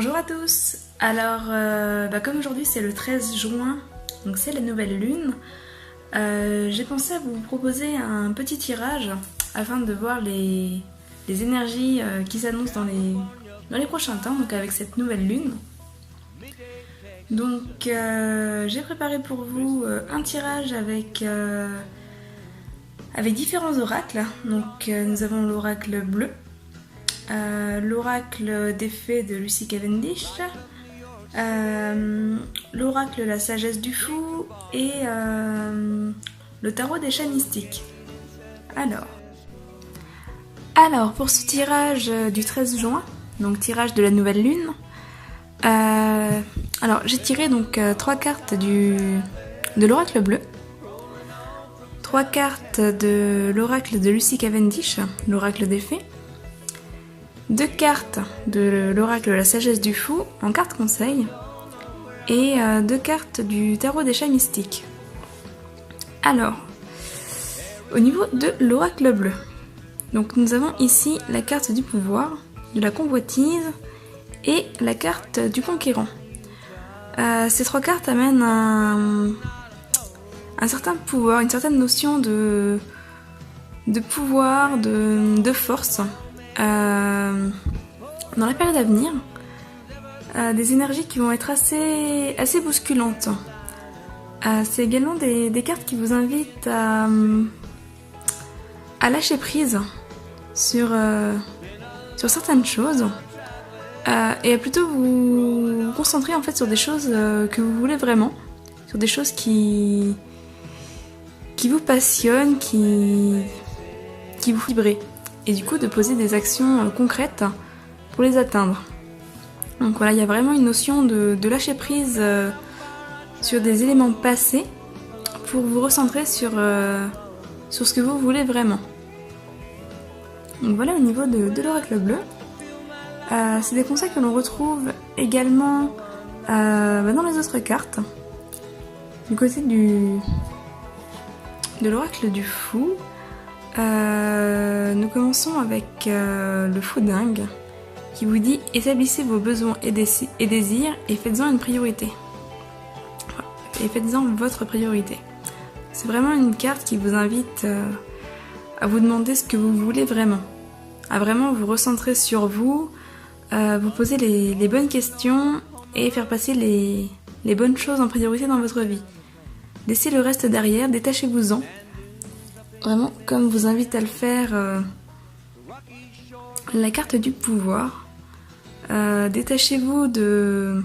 Bonjour à tous. Alors, comme aujourd'hui c'est le 13 juin, donc c'est la nouvelle lune, j'ai pensé à vous proposer un petit tirage afin de voir les énergies qui s'annoncent dans les prochains temps, donc avec cette nouvelle lune. Donc, j'ai préparé pour vous un tirage avec différents oracles. Donc, nous avons l'oracle bleu, l'oracle des fées de Lucy Cavendish, l'oracle la sagesse du fou et le tarot des chats mystiques. Alors pour ce tirage du 13 juin, donc tirage de la nouvelle lune, alors j'ai tiré donc 3 cartes de l'oracle bleu, 3 cartes de l'oracle de Lucy Cavendish, l'oracle des fées, 2 cartes de l'oracle la sagesse du fou en carte conseil et 2 cartes du tarot des chats mystiques. Alors, au niveau de l'oracle bleu, donc nous avons ici la carte du pouvoir, de la convoitise et la carte du conquérant. Ces 3 cartes amènent un certain pouvoir, une certaine notion de pouvoir, de force. Dans la période à venir, des énergies qui vont être assez bousculantes. C'est également des cartes qui vous invitent à lâcher prise sur certaines choses et à plutôt vous concentrer en fait sur des choses que vous voulez vraiment, sur des choses qui vous passionnent, qui vous vibrent. Et du coup de poser des actions concrètes pour les atteindre. Donc voilà, il y a vraiment une notion de lâcher prise sur des éléments passés pour vous recentrer sur ce que vous voulez vraiment. Donc voilà au niveau de l'oracle bleu. C'est des conseils que l'on retrouve également dans les autres cartes. Du côté de l'oracle du fou, nous commençons avec le fou dingue qui vous dit « Établissez vos besoins et désirs et faites-en une priorité. » Et faites-en votre priorité. C'est vraiment une carte qui vous invite à vous demander ce que vous voulez vraiment. À vraiment vous recentrer sur vous, vous poser les bonnes questions et faire passer les bonnes choses en priorité dans votre vie. Laissez le reste derrière, détachez-vous-en. Vraiment, comme vous invite à le faire la carte du pouvoir. Détachez-vous de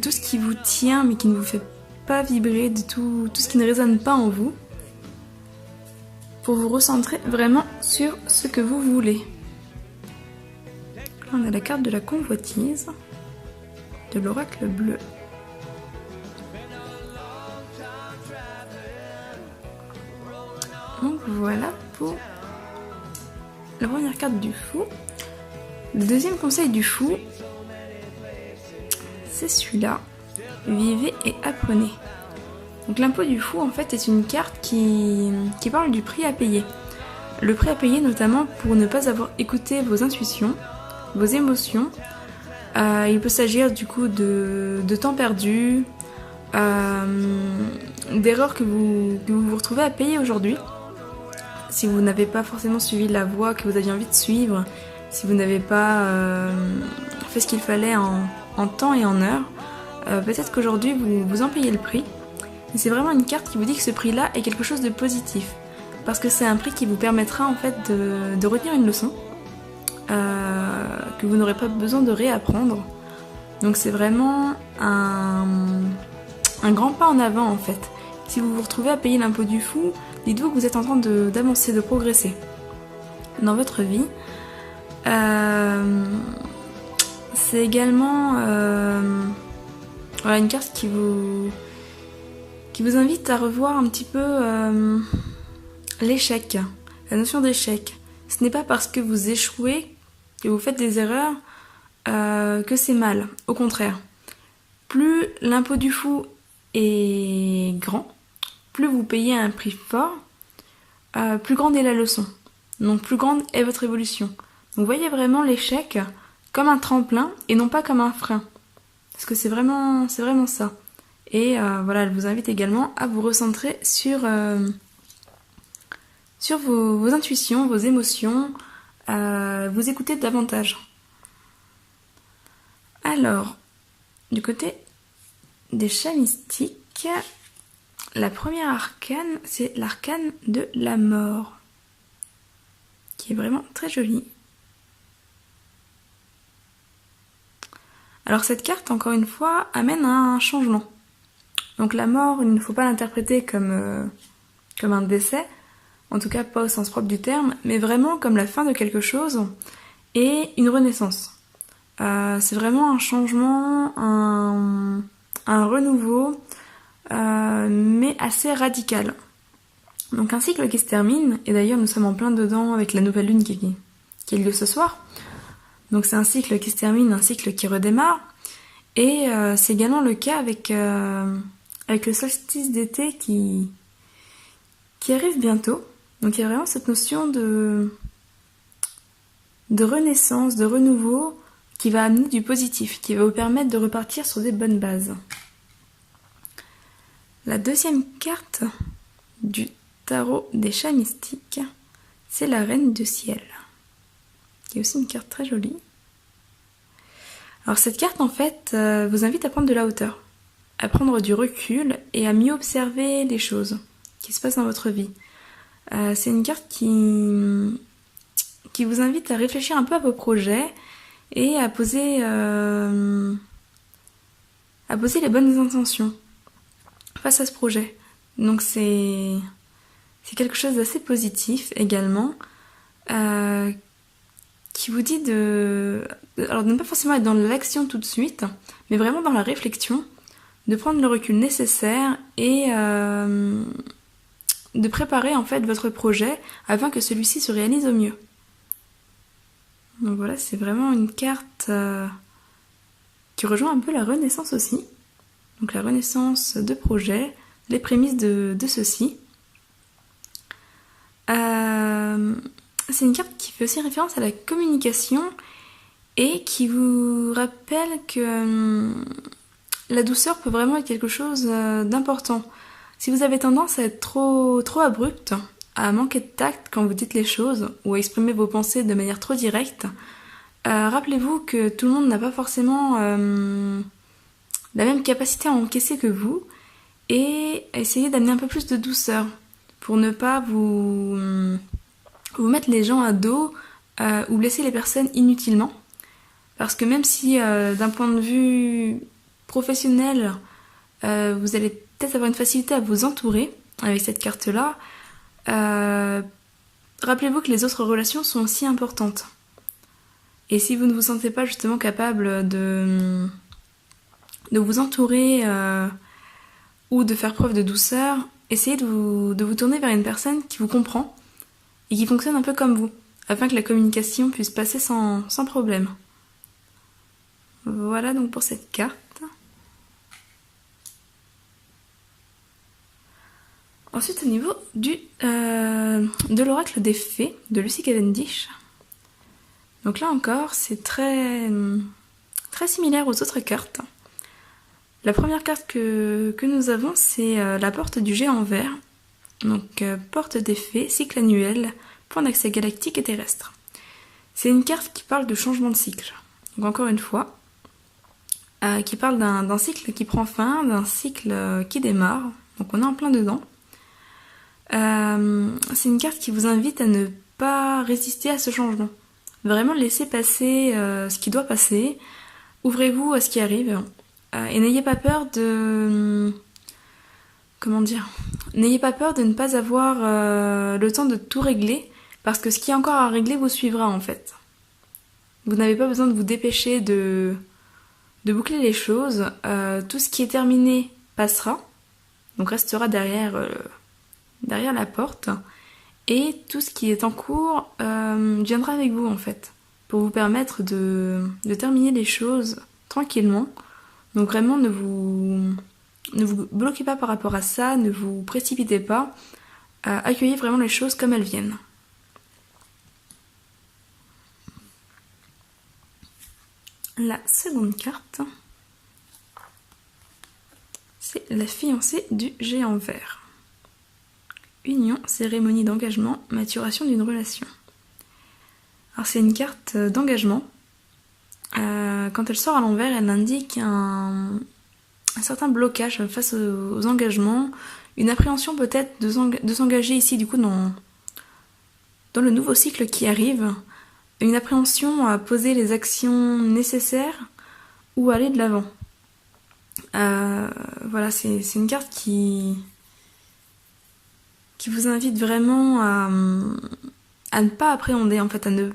tout ce qui vous tient mais qui ne vous fait pas vibrer, de tout ce qui ne résonne pas en vous, pour vous recentrer vraiment sur ce que vous voulez. Là, on a la carte de la convoitise de l'oracle bleu. Donc voilà pour la première carte du fou. Le deuxième conseil du fou, c'est celui-là. Vivez et apprenez. Donc l'impôt du fou en fait est une carte qui parle du prix à payer. Le prix à payer notamment pour ne pas avoir écouté vos intuitions, vos émotions. Il peut s'agir du coup de temps perdu, d'erreurs que vous retrouvez à payer aujourd'hui. Si vous n'avez pas forcément suivi la voie que vous aviez envie de suivre, si vous n'avez pas fait ce qu'il fallait en temps et en heure, peut-être qu'aujourd'hui vous en payez le prix. Et c'est vraiment une carte qui vous dit que ce prix-là est quelque chose de positif. Parce que c'est un prix qui vous permettra en fait de retenir une leçon que vous n'aurez pas besoin de réapprendre. Donc c'est vraiment un grand pas en avant en fait. Si vous vous retrouvez à payer l'impôt du fou, dites-vous que vous êtes en train d'avancer, de progresser dans votre vie. C'est également une carte qui vous invite à revoir un petit peu l'échec, la notion d'échec. Ce n'est pas parce que vous échouez, que vous faites des erreurs, que c'est mal. Au contraire, plus l'impôt du fou est grand, plus vous payez un prix fort, plus grande est la leçon. Donc plus grande est votre évolution. Donc voyez vraiment l'échec comme un tremplin et non pas comme un frein. Parce que c'est vraiment ça. Et voilà, elle vous invite également à vous recentrer sur vos intuitions, vos émotions, vous écouter davantage. Alors, du côté des chats mystiques, la première arcane, c'est l'arcane de la mort, qui est vraiment très jolie. Alors cette carte, encore une fois, amène un changement. Donc la mort, il ne faut pas l'interpréter comme un décès, en tout cas pas au sens propre du terme, mais vraiment comme la fin de quelque chose et une renaissance. C'est vraiment un changement, un renouveau, mais assez radical. Donc un cycle qui se termine, et d'ailleurs nous sommes en plein dedans avec la nouvelle lune qui a lieu ce soir. Donc c'est un cycle qui se termine, un cycle qui redémarre, et c'est également le cas avec le solstice d'été qui arrive bientôt. Donc il y a vraiment cette notion de renaissance, de renouveau, qui va amener du positif, qui va vous permettre de repartir sur des bonnes bases. La deuxième carte du tarot des chats mystiques, c'est la Reine de Ciel, qui est aussi une carte très jolie. Alors cette carte, en fait, vous invite à prendre de la hauteur, à prendre du recul et à mieux observer les choses qui se passent dans votre vie. C'est une carte qui vous invite à réfléchir un peu à vos projets et à poser les bonnes intentions face à ce projet. Donc c'est quelque chose d'assez positif également, qui vous dit de ne pas forcément être dans l'action tout de suite, mais vraiment dans la réflexion, de prendre le recul nécessaire et de préparer en fait votre projet afin que celui-ci se réalise au mieux. Donc voilà, c'est vraiment une carte qui rejoint un peu la renaissance aussi. Donc la renaissance de projet, les prémices de ceci. C'est une carte qui fait aussi référence à la communication et qui vous rappelle que la douceur peut vraiment être quelque chose d'important. Si vous avez tendance à être trop abrupte, à manquer de tact quand vous dites les choses ou à exprimer vos pensées de manière trop directe, rappelez-vous que tout le monde n'a pas forcément la même capacité à encaisser que vous, et essayez d'amener un peu plus de douceur pour ne pas vous mettre les gens à dos ou blesser les personnes inutilement. Parce que même si d'un point de vue professionnel, vous allez peut-être avoir une facilité à vous entourer avec cette carte-là, rappelez-vous que les autres relations sont aussi importantes. Et si vous ne vous sentez pas justement capable de vous entourer ou de faire preuve de douceur, essayez de vous tourner vers une personne qui vous comprend et qui fonctionne un peu comme vous, afin que la communication puisse passer sans problème. Voilà donc pour cette carte. Ensuite, au niveau de l'oracle des fées de Lucy Cavendish. Donc là encore, c'est très similaire aux autres cartes. La première carte que nous avons, c'est la porte du géant vert. Donc, porte des fées, cycle annuel, point d'accès galactique et terrestre. C'est une carte qui parle de changement de cycle. Donc encore une fois, qui parle d'un cycle qui prend fin, d'un cycle qui démarre. Donc on est en plein dedans. C'est une carte qui vous invite à ne pas résister à ce changement. Vraiment laisser passer ce qui doit passer. Ouvrez-vous à ce qui arrive. Et n'ayez pas peur de... N'ayez pas peur de ne pas avoir le temps de tout régler, parce que ce qui est encore à régler vous suivra en fait. Vous n'avez pas besoin de vous dépêcher de boucler les choses. Tout ce qui est terminé passera, donc restera derrière la porte, et tout ce qui est en cours viendra avec vous en fait, pour vous permettre de terminer les choses tranquillement. Donc vraiment ne vous bloquez pas par rapport à ça, ne vous précipitez pas, accueillez vraiment les choses comme elles viennent. La seconde carte, c'est la fiancée du géant vert. Union, cérémonie d'engagement, maturation d'une relation. Alors c'est une carte d'engagement. Quand elle sort à l'envers, elle indique un certain blocage face aux engagements, une appréhension peut-être de s'engager ici du coup dans le nouveau cycle qui arrive, une appréhension à poser les actions nécessaires ou aller de l'avant. Voilà, c'est une carte qui vous invite vraiment à ne pas appréhender, en fait, à ne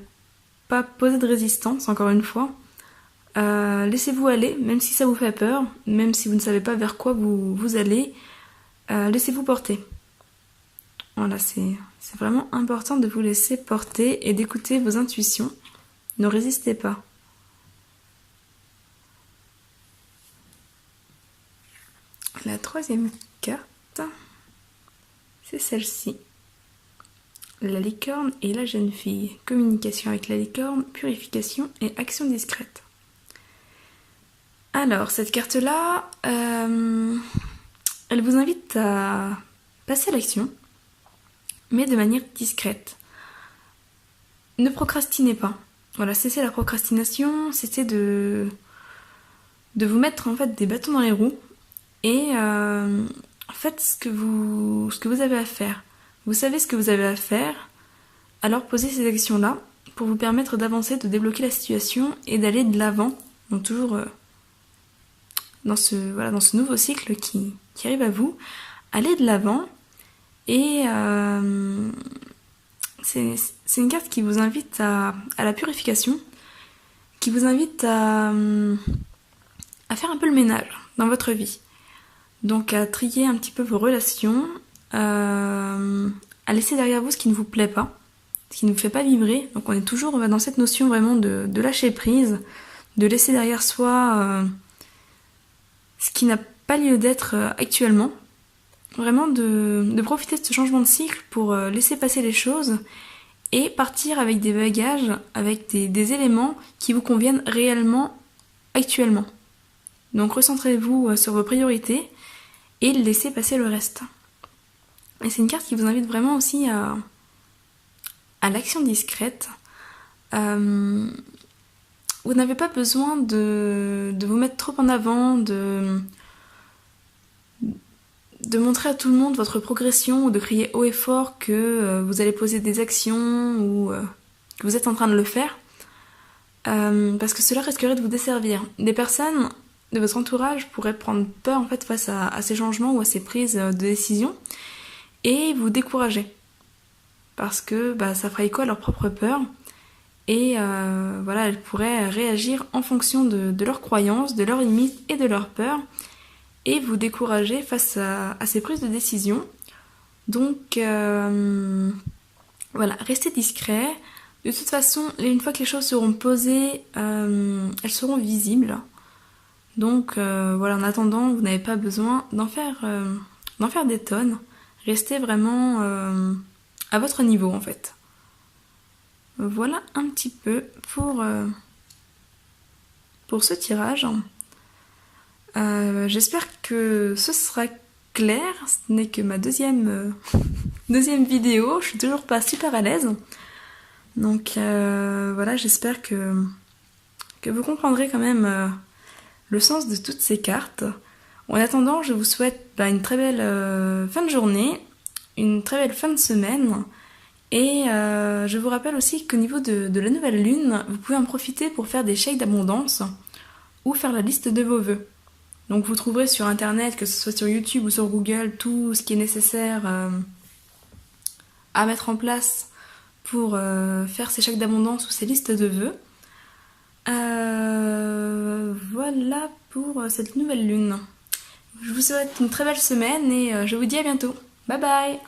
pas poser de résistance, encore une fois. Laissez-vous aller, même si ça vous fait peur, même si vous ne savez pas vers quoi vous allez, laissez-vous porter. Voilà, c'est vraiment important de vous laisser porter et d'écouter vos intuitions. Ne résistez pas. La troisième carte, c'est celle-ci. La licorne et la jeune fille. Communication avec la licorne, purification et action discrète. Alors, cette carte-là, elle vous invite à passer à l'action, mais de manière discrète. Ne procrastinez pas. Voilà, cessez la procrastination, cessez de vous mettre en fait des bâtons dans les roues et faites ce que vous avez à faire. Vous savez ce que vous avez à faire, alors posez ces actions-là pour vous permettre d'avancer, de débloquer la situation et d'aller de l'avant. Donc toujours dans ce nouveau cycle qui arrive à vous, allez de l'avant et c'est une carte qui vous invite à la purification, qui vous invite à faire un peu le ménage dans votre vie. Donc à trier un petit peu vos relations, à laisser derrière vous ce qui ne vous plaît pas, ce qui ne vous fait pas vibrer. Donc on est toujours dans cette notion vraiment de lâcher prise, de laisser derrière soi ce qui n'a pas lieu d'être actuellement. Vraiment de profiter de ce changement de cycle pour laisser passer les choses et partir avec des bagages, avec des éléments qui vous conviennent réellement actuellement. Donc recentrez-vous sur vos priorités et laissez passer le reste. Et c'est une carte qui vous invite vraiment aussi à l'action discrète. Vous n'avez pas besoin de vous mettre trop en avant, de montrer à tout le monde votre progression ou de crier haut et fort que vous allez poser des actions ou que vous êtes en train de le faire. Parce que cela risquerait de vous desservir. Des personnes de votre entourage pourraient prendre peur en fait face à ces changements ou à ces prises de décision et vous décourager parce que ça fera écho à leur propre peur et elles pourraient réagir en fonction de leurs croyances, de leurs limites et de leurs peurs et vous décourager face à ces prises de décision. Donc restez discret. De toute façon, une fois que les choses seront posées, elles seront visibles. Donc en attendant, vous n'avez pas besoin d'en faire des tonnes. Restez vraiment à votre niveau en fait. Voilà un petit peu pour ce tirage. J'espère que ce sera clair. Ce n'est que ma deuxième vidéo. Je suis toujours pas super à l'aise. Donc j'espère que vous comprendrez quand même le sens de toutes ces cartes. En attendant, je vous souhaite une très belle fin de journée, une très belle fin de semaine. Et je vous rappelle aussi qu'au niveau de la nouvelle lune, vous pouvez en profiter pour faire des chèques d'abondance ou faire la liste de vos vœux. Donc vous trouverez sur internet, que ce soit sur YouTube ou sur Google, tout ce qui est nécessaire à mettre en place pour faire ces chèques d'abondance ou ces listes de vœux. Voilà pour cette nouvelle lune. Je vous souhaite une très belle semaine et je vous dis à bientôt. Bye bye!